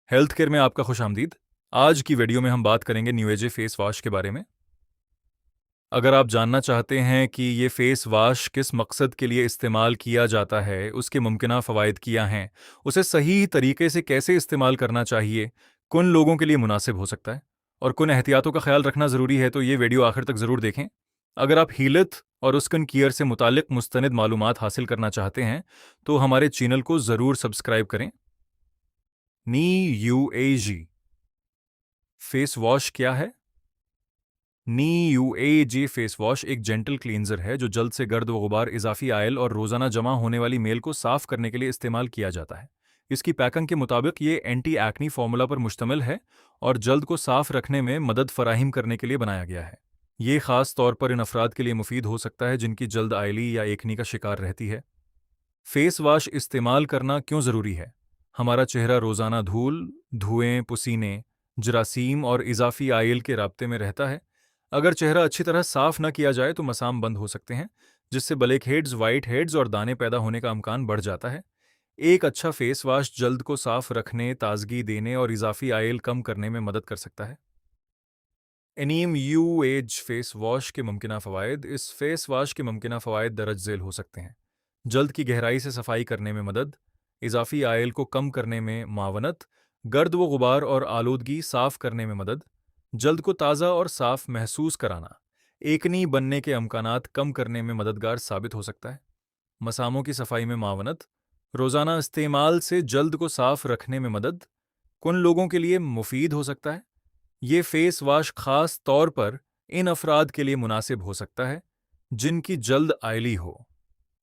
Health care में आपका खुश आमदीद। आज की वीडियो में हम बात करेंगे न्यू एज फेस वॉश के बारे में। अगर आप जानना चाहते हैं कि ये फेस वॉश किस मकसद के लिए इस्तेमाल किया जाता है, उसके मुमकिना फ़वाइद क्या हैं, उसे सही तरीके से कैसे इस्तेमाल करना चाहिए, किन लोगों के लिए मुनासिब हो सकता है और किन एहतियातों का ख्याल रखना ज़रूरी है, तो ये वीडियो आखिर तक ज़रूर देखें। अगर आप हीलथ और स्किन केयर से मुतालिक मुस्तनिद मालूमात हासिल करना चाहते हैं तो हमारे चैनल को ज़रूर सब्सक्राइब करें। नी यू ए जी फेस वॉश क्या है? नी यू ए जे फेस वॉश एक जेंटल क्लींजर है जो जल्द से गर्द व गुबार, इजाफी आयल और रोजाना जमा होने वाली मेल को साफ करने के लिए इस्तेमाल किया जाता है। इसकी पैकिंग के मुताबिक ये एंटी एक्नी फार्मूला पर मुश्तमिल है और जल्द को साफ रखने में मदद फराहिम करने के लिए बनाया गया है। ये खास तौर पर इन अफराद के लिए मुफीद हो सकता है जिनकी जल्द आयली या एकनी का शिकार रहती है। फेस वॉश इस्तेमाल करना क्यों ज़रूरी है? हमारा चेहरा रोज़ाना धूल, धुएं, पसीने, जरासीम और इजाफी आयल के राब्ते में रहता है। अगर चेहरा अच्छी तरह साफ न किया जाए तो मसाम बंद हो सकते हैं, जिससे ब्लैक हेड्स, वाइट हेड्स और दाने पैदा होने का अमकान बढ़ जाता है। एक अच्छा फेस वॉश जल्द को साफ रखने, ताजगी देने और इजाफी आयल कम करने में मदद कर सकता है। एनीम यू एज फेस वॉश के मुमकिना फ़वाइद। इस फेस वॉश के मुमकिना फ़वाइद दरज झेल हो सकते हैं। जल्द की गहराई से सफाई करने में मदद, इजाफी आयल को कम करने में मावनत, गर्द व गुबार और आलूदगी साफ करने में मदद, जल्द को ताज़ा और साफ महसूस कराना, एकनी बनने के अमकानात कम करने में मददगार साबित हो सकता है। मसामों की सफाई में मावनत, रोज़ाना इस्तेमाल से जल्द को साफ रखने में मदद, कुन लोगों के लिए मुफीद हो सकता है। ये फेस वॉश खास तौर पर इन अफराद के लिए मुनासिब हो सकता है जिनकी जल्द आयली हो,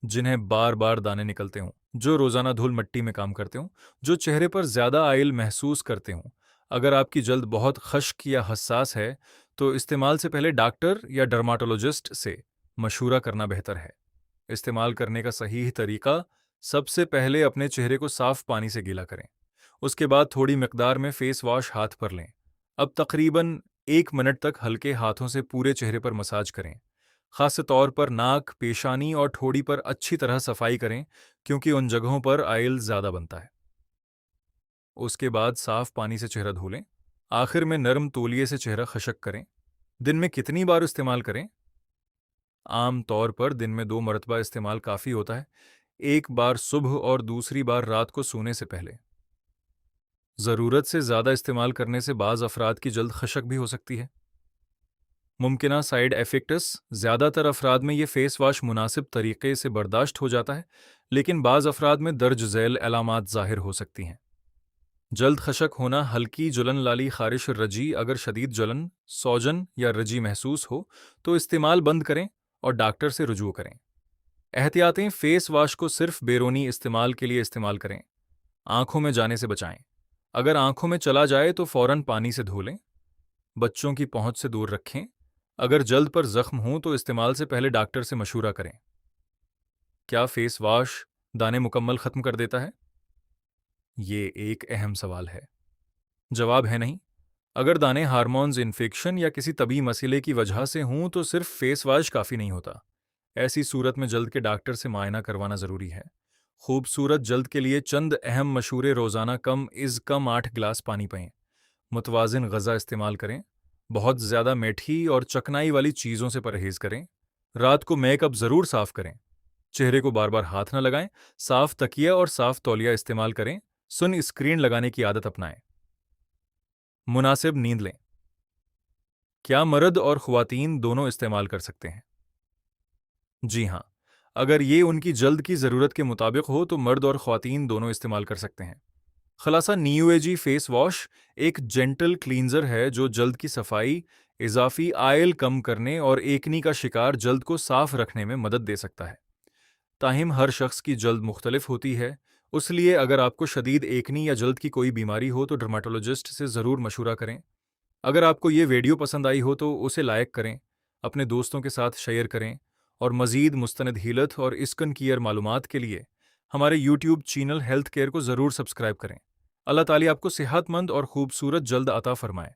जिन्हें बार बार दाने निकलते हों, जो रोज़ाना धूल मिट्टी में काम करते हों, जो चेहरे पर ज़्यादा आयल महसूस करते हों। अगर आपकी जल्द बहुत खश्क या हसास है तो इस्तेमाल से पहले डॉक्टर या डर्माटोलॉजिस्ट से मशूरा करना बेहतर है। इस्तेमाल करने का सही तरीका: सबसे पहले अपने चेहरे को साफ पानी से गीला करें, उसके बाद थोड़ी मिकदार में फेस वॉश हाथ पर लें। अब तकरीबन 1 मिनट तक हल्के हाथों से पूरे चेहरे पर मसाज करें। खास तौर पर नाक, पेशानी और ठोड़ी पर अच्छी तरह सफाई करें क्योंकि उन जगहों पर आयल ज़्यादा बनता है। उसके बाद साफ पानी से चेहरा धो लें। आखिर में नरम तौलिए से चेहरा खशक करें। दिन में कितनी बार इस्तेमाल करें? आम तौर पर दिन में 2 मरतबा इस्तेमाल काफ़ी होता है, एक बार सुबह और दूसरी बार रात को सोने से पहले। ज़रूरत से ज़्यादा इस्तेमाल करने से बाज़ अफराद की जल्द खशक भी हो सकती है। मुमकिना साइड इफ़ेक्ट्स: ज़्यादातर अफराद में ये फेस वॉश मुनासिब तरीके से बर्दाश्त हो जाता है, लेकिन बाज़ अफराद में दर्ज झैल अलामात ज़ाहिर हो सकती हैं। जल्द खशक होना, हल्की जलन, लाली खारिश, रजी। अगर शदीद जलन, सौजन या रजी महसूस हो तो इस्तेमाल बंद करें और डॉक्टर से रुजू करें। एहतियातें: फेस वॉश को सिर्फ बैरूनी इस्तेमाल के लिए इस्तेमाल करें। आंखों में जाने से बचाएं। अगर आंखों में चला जाए तो फौरन पानी से धो लें। बच्चों की पहुंच से दूर रखें। अगर जल्द पर जख्म हो तो इस्तेमाल से पहले डॉक्टर से मशूरा करें। क्या फेस वॉश दाने मुकम्मल खत्म कर देता है? ये एक अहम सवाल है। जवाब है नहीं। अगर दाने हार्मोन्स, इन्फेक्शन या किसी तबी मसले की वजह से हों तो सिर्फ फेस वॉश काफ़ी नहीं होता। ऐसी सूरत में जल्द के डॉक्टर से मुआयना करवाना ज़रूरी है। खूबसूरत जल्द के लिए चंद अहम मशूरे: रोज़ाना कम 8 गिलास पानी पिएं। मुतवाज़िन ग़ज़ा इस्तेमाल करें। बहुत ज़्यादा मीठी और चकनाई वाली चीज़ों से परहेज़ करें। रात को मेकअप ज़रूर साफ़ करें। चेहरे को बार बार हाथ न लगाएं। साफ़ तकिया और साफ़ तौलिया इस्तेमाल करें। सन स्क्रीन लगाने की आदत अपनाएं। मुनासिब नींद लें। क्या मर्द और ख़वातीन दोनों इस्तेमाल कर सकते हैं? जी हाँ, अगर ये उनकी जल्द की ज़रूरत के मुताबिक हो तो मर्द और ख़वातीन दोनों इस्तेमाल कर सकते हैं। खलासा: न्यूएजी फेस वॉश एक जेंटल क्लींजर है जो जल्द की सफाई, इजाफी आयल कम करने और एकनी का शिकार जल्द को साफ रखने में मदद दे सकता है। ताहिम हर शख्स की जल्द मुख्तलिफ होती है, इसलिए अगर आपको शदीद एकनी या जल्द की कोई बीमारी हो तो डर्माटोलॉजिस्ट से ज़रूर मशूरा करें। अगर आपको ये वीडियो पसंद आई हो तो उसे लाइक करें, अपने दोस्तों के साथ शेयर करें और मज़ीद मुस्तनद हीलत और स्किन केयर मालूमात के लिए हमारे यूट्यूब चैनल हेल्थ केयर को ज़रूर सब्सक्राइब करें। अल्लाह ताली आपको सेहतमंद और खूबसूरत जल्द अता फरमाए।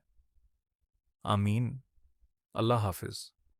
आमीन। अल्लाह हाफिज़।